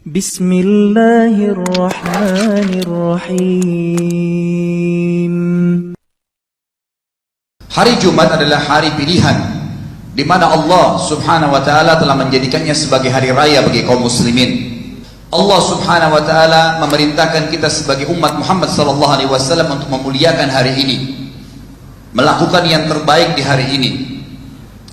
Bismillahirrahmanirrahim. Hari Jumat adalah hari pilihan di mana Allah Subhanahu wa taala telah menjadikannya sebagai hari raya bagi kaum muslimin. Allah Subhanahu wa taala memerintahkan kita sebagai umat Muhammad sallallahu alaihi wasallam untuk memuliakan hari ini, melakukan yang terbaik di hari ini.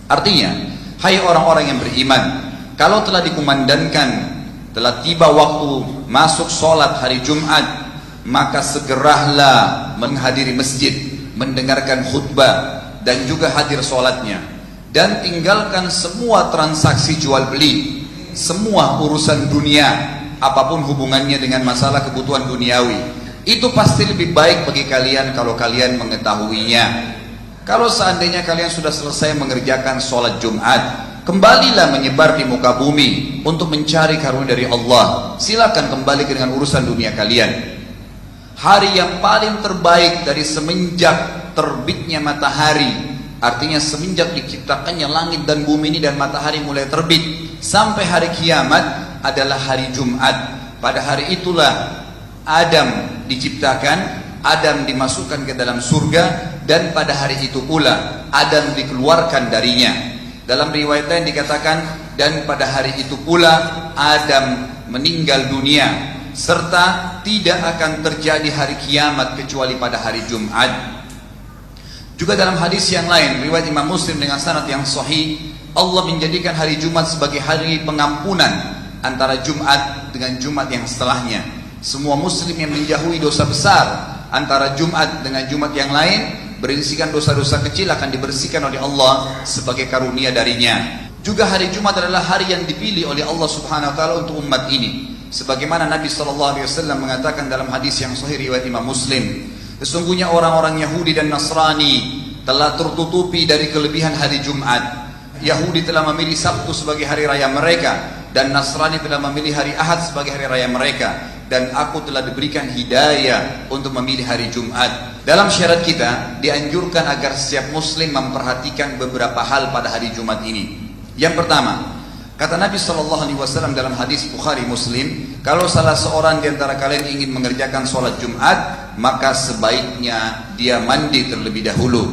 Artinya, hai orang-orang yang beriman, kalau telah dikumandangkan telah tiba waktu masuk sholat hari Jumat, maka segeralah menghadiri masjid, mendengarkan khutbah dan juga hadir sholatnya, dan tinggalkan semua transaksi jual beli, semua urusan dunia, apapun hubungannya dengan masalah kebutuhan duniawi. Itu pasti lebih baik bagi kalian kalau kalian mengetahuinya. Kalau seandainya kalian sudah selesai mengerjakan sholat Jumat, kembalilah menyebar di muka bumi untuk mencari karunia dari Allah. Silakan kembali dengan urusan dunia kalian. Hari yang paling terbaik dari semenjak terbitnya matahari, artinya semenjak diciptakannya langit dan bumi ini dan matahari mulai terbit sampai hari kiamat, adalah hari Jumat. Pada hari itulah Adam diciptakan, Adam dimasukkan ke dalam surga, dan pada hari itu pula Adam dikeluarkan darinya. Dalam riwayat lain dikatakan, dan pada hari itu pula Adam meninggal dunia, serta tidak akan terjadi hari kiamat kecuali pada hari Jumat. Juga dalam hadis yang lain, riwayat Imam Muslim dengan sanad yang sahih, Allah menjadikan hari Jumat sebagai hari pengampunan antara Jumat dengan Jumat yang setelahnya. Semua muslim yang menjauhi dosa besar antara Jumat dengan Jumat yang lain, berisikan dosa-dosa kecil akan dibersihkan oleh Allah sebagai karunia darinya. Juga hari Jumat adalah hari yang dipilih oleh Allah Subhanahu wa taala untuk umat ini. Sebagaimana Nabi sallallahu alaihi wasallam mengatakan dalam hadis yang sahih riwayat Imam Muslim, sesungguhnya orang-orang Yahudi dan Nasrani telah tertutupi dari kelebihan hari Jumat. Yahudi telah memilih Sabtu sebagai hari raya mereka, dan Nasrani telah memilih hari Ahad sebagai hari raya mereka, dan aku telah diberikan hidayah untuk memilih hari Jumat. Dalam syariat kita dianjurkan agar setiap muslim memperhatikan beberapa hal pada hari Jumat ini. Yang pertama, kata Nabi SAW dalam hadis Bukhari Muslim, kalau salah seorang di antara kalian ingin mengerjakan sholat Jumat, maka sebaiknya dia mandi terlebih dahulu.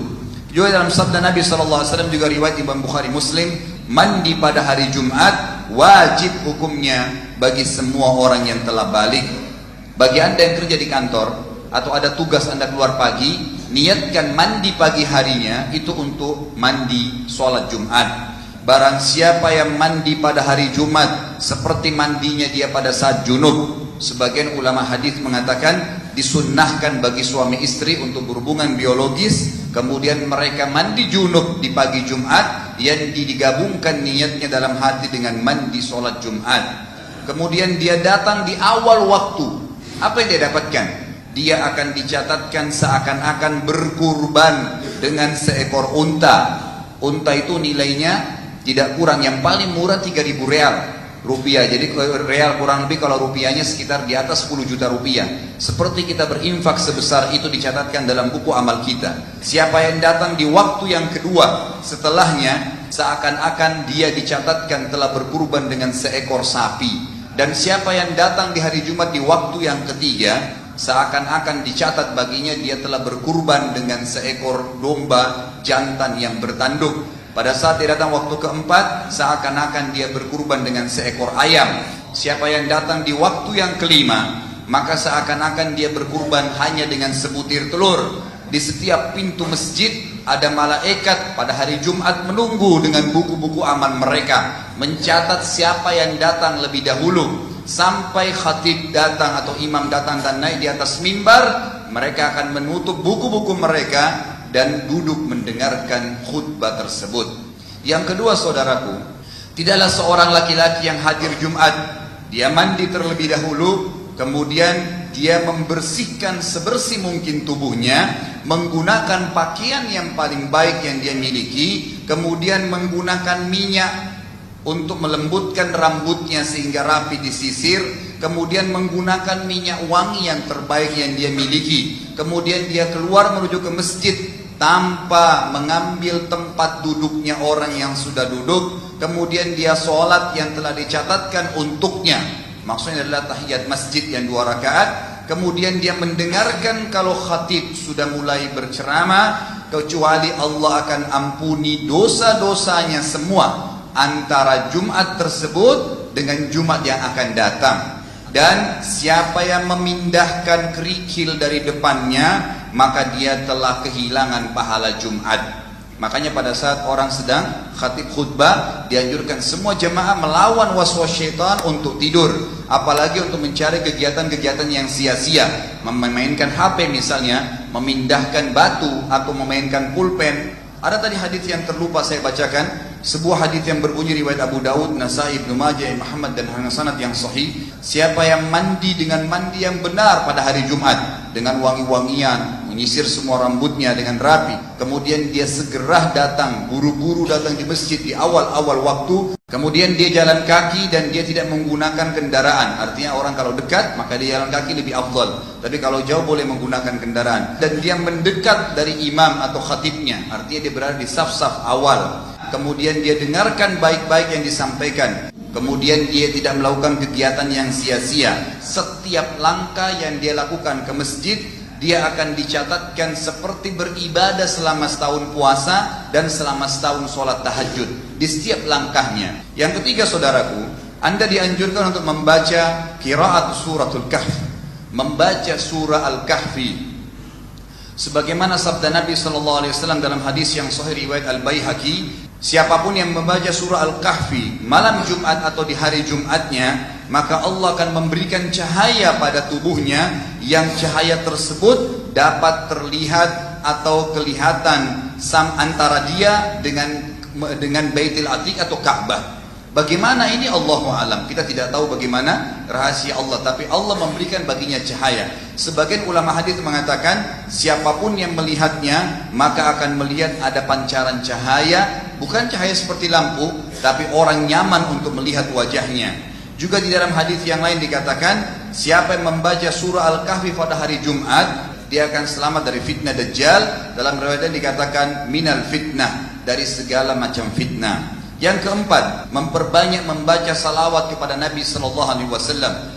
Juga dalam sabda Nabi SAW juga riwayat Imam Bukhari Muslim, mandi pada hari Jumat wajib hukumnya bagi semua orang yang telah balik. Bagi anda yang kerja di kantor atau ada tugas anda keluar pagi, niatkan mandi pagi harinya itu untuk mandi sholat Jumat. Barang siapa yang mandi pada hari Jumat seperti mandinya dia pada saat junub, sebagian ulama hadis mengatakan disunnahkan bagi suami istri untuk berhubungan biologis, kemudian mereka mandi junub di pagi Jumat, yang digabungkan niatnya dalam hati dengan mandi sholat Jumat. Kemudian dia datang di awal waktu, apa yang dia dapatkan? Dia akan dicatatkan seakan-akan berkurban dengan seekor unta. Unta itu nilainya tidak kurang, yang paling murah 3.000 real rupiah. Jadi real kurang lebih kalau rupiahnya sekitar di atas 10 juta rupiah. Seperti kita berinfak sebesar itu dicatatkan dalam buku amal kita. Siapa yang datang di waktu yang kedua setelahnya, seakan-akan dia dicatatkan telah berkurban dengan seekor sapi. Dan siapa yang datang di hari Jumat di waktu yang ketiga, seakan-akan dicatat baginya dia telah berkurban dengan seekor domba jantan yang bertanduk. Pada saat dia datang waktu keempat, seakan-akan dia berkurban dengan seekor ayam. Siapa yang datang di waktu yang kelima, maka seakan-akan dia berkurban hanya dengan sebutir telur. Di setiap pintu masjid ada malaikat pada hari Jumat menunggu dengan buku-buku amal mereka, mencatat siapa yang datang lebih dahulu. Sampai khatib datang atau imam datang dan naik di atas mimbar, mereka akan menutup buku-buku mereka dan duduk mendengarkan khutbah tersebut. Yang kedua saudaraku, tidaklah seorang laki-laki yang hadir Jumat, dia mandi terlebih dahulu, kemudian dia membersihkan sebersih mungkin tubuhnya, menggunakan pakaian yang paling baik yang dia miliki, kemudian menggunakan minyak untuk melembutkan rambutnya sehingga rapi disisir, kemudian menggunakan minyak wangi yang terbaik yang dia miliki, kemudian dia keluar menuju ke masjid tanpa mengambil tempat duduknya orang yang sudah duduk, kemudian dia sholat yang telah dicatatkan untuknya maksudnya adalah tahiyat masjid yang 2 rakaat. Kemudian dia mendengarkan kalau khatib sudah mulai berceramah, kecuali Allah akan ampuni dosa-dosanya semua antara Jumat tersebut dengan Jumat yang akan datang. Dan siapa yang memindahkan kerikil dari depannya, maka dia telah kehilangan pahala Jumat. Makanya pada saat orang sedang khatib khutbah, dianjurkan semua jemaah melawan waswas syaitan untuk tidur, apalagi untuk mencari kegiatan-kegiatan yang sia-sia, memainkan HP misalnya, memindahkan batu atau memainkan pulpen. Ada tadi hadis yang terlupa saya bacakan, sebuah hadis yang berbunyi riwayat Abu Daud, Nasai, Ibnu Majah, Imam Ahmad dan sanad yang sahih. Siapa yang mandi dengan mandi yang benar pada hari Jumat, dengan wangi-wangian, menyisir semua rambutnya dengan rapi, kemudian dia segera datang, buru-buru datang di masjid di awal-awal waktu, kemudian dia jalan kaki dan dia tidak menggunakan kendaraan. Artinya orang kalau dekat maka dia jalan kaki lebih afdal, tapi kalau jauh boleh menggunakan kendaraan. Dan dia mendekat dari imam atau khatibnya, artinya dia berada di saf-saf awal. Kemudian dia dengarkan baik-baik yang disampaikan. Kemudian dia tidak melakukan kegiatan yang sia-sia. Setiap langkah yang dia lakukan ke masjid, dia akan dicatatkan seperti beribadah selama setahun puasa dan selama setahun sholat tahajud di setiap langkahnya. Yang ketiga saudaraku, Anda dianjurkan untuk membaca qiraat suratul kahfi, membaca surah Al-Kahfi. Sebagaimana sabda Nabi SAW dalam hadis yang sahih riwayat Al-Baihaqi, siapapun yang membaca surah Al-Kahfi malam Jumat atau di hari Jumatnya, maka Allah akan memberikan cahaya pada tubuhnya, yang cahaya tersebut dapat terlihat atau kelihatan antara dia dengan Baitul Atiq atau Ka'bah. Bagaimana ini Allahu alam, kita tidak tahu bagaimana rahasia Allah, tapi Allah memberikan baginya cahaya. Sebagian ulama hadis mengatakan siapapun yang melihatnya maka akan melihat ada pancaran cahaya, bukan cahaya seperti lampu, tapi orang nyaman untuk melihat wajahnya. Juga di dalam hadis yang lain dikatakan siapa yang membaca surah Al-Kahfi pada hari Jumat, dia akan selamat dari fitnah Dajjal. Dalam riwayat dikatakan minal fitnah, dari segala macam fitnah. Yang keempat, memperbanyak membaca salawat kepada Nabi SAW.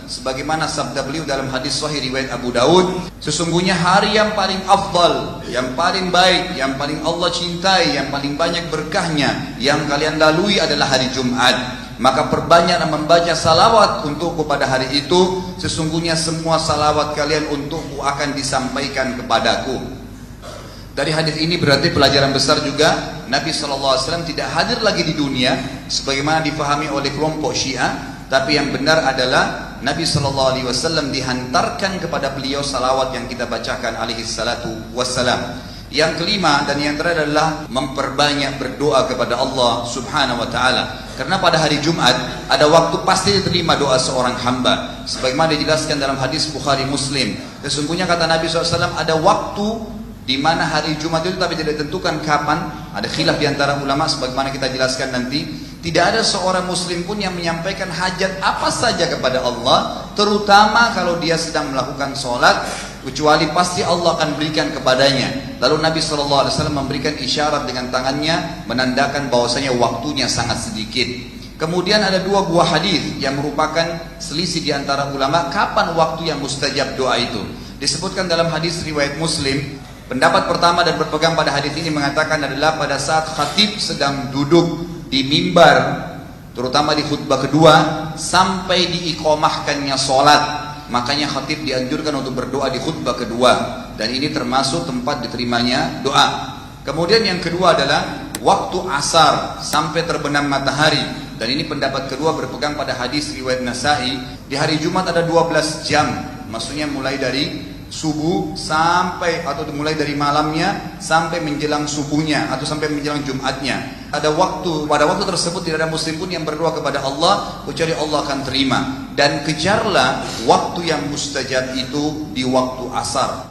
Sebagaimana sabda beliau dalam hadis sahih riwayat Abu Daud, sesungguhnya hari yang paling afdal, yang paling baik, yang paling Allah cintai, yang paling banyak berkahnya, yang kalian lalui adalah hari Jumat. Maka perbanyaklah membaca salawat untukku pada hari itu. Sesungguhnya semua salawat kalian untukku akan disampaikan kepadaku. Dari hadis ini berarti pelajaran besar juga, Nabi SAW tidak hadir lagi di dunia sebagaimana difahami oleh kelompok Syiah, tapi yang benar adalah Nabi SAW dihantarkan kepada beliau salawat yang kita bacakan alaihi salatu wassalam. Yang kelima dan yang terakhir adalah memperbanyak berdoa kepada Allah Subhanahu wa taala. Karena pada hari Jumat ada waktu pasti diterima doa seorang hamba. Sebagaimana dijelaskan dalam hadis Bukhari Muslim, sesungguhnya kata Nabi SAW ada waktu di mana hari Jumat itu, tapi tidak ditentukan kapan. Ada khilaf di antara ulama sebagaimana kita jelaskan nanti. Tidak ada seorang muslim pun yang menyampaikan hajat apa saja kepada Allah, terutama kalau dia sedang melakukan sholat, kecuali pasti Allah akan berikan kepadanya. Lalu Nabi SAW memberikan isyarat dengan tangannya menandakan bahwasanya waktunya sangat sedikit. Kemudian ada dua buah hadis yang merupakan selisih di antara ulama kapan waktu yang mustajab doa itu. Disebutkan dalam hadis riwayat Muslim. Pendapat pertama dan berpegang pada hadis ini mengatakan adalah pada saat khatib sedang duduk di mimbar, terutama di khutbah kedua, sampai diiqamahkannya sholat. Makanya khatib dianjurkan untuk berdoa di khutbah kedua, dan ini termasuk tempat diterimanya doa. Kemudian yang kedua adalah waktu asar sampai terbenam matahari, dan ini pendapat kedua berpegang pada hadis riwayat Nasai. Di hari Jumat ada 12 jam, maksudnya mulai dari subuh sampai, atau mulai dari malamnya sampai menjelang subuhnya atau sampai menjelang Jumatnya. Ada waktu, pada waktu tersebut tidak ada muslim pun yang berdoa kepada Allah kecuali Allah akan terima. Dan kejarlah waktu yang mustajab itu di waktu asar.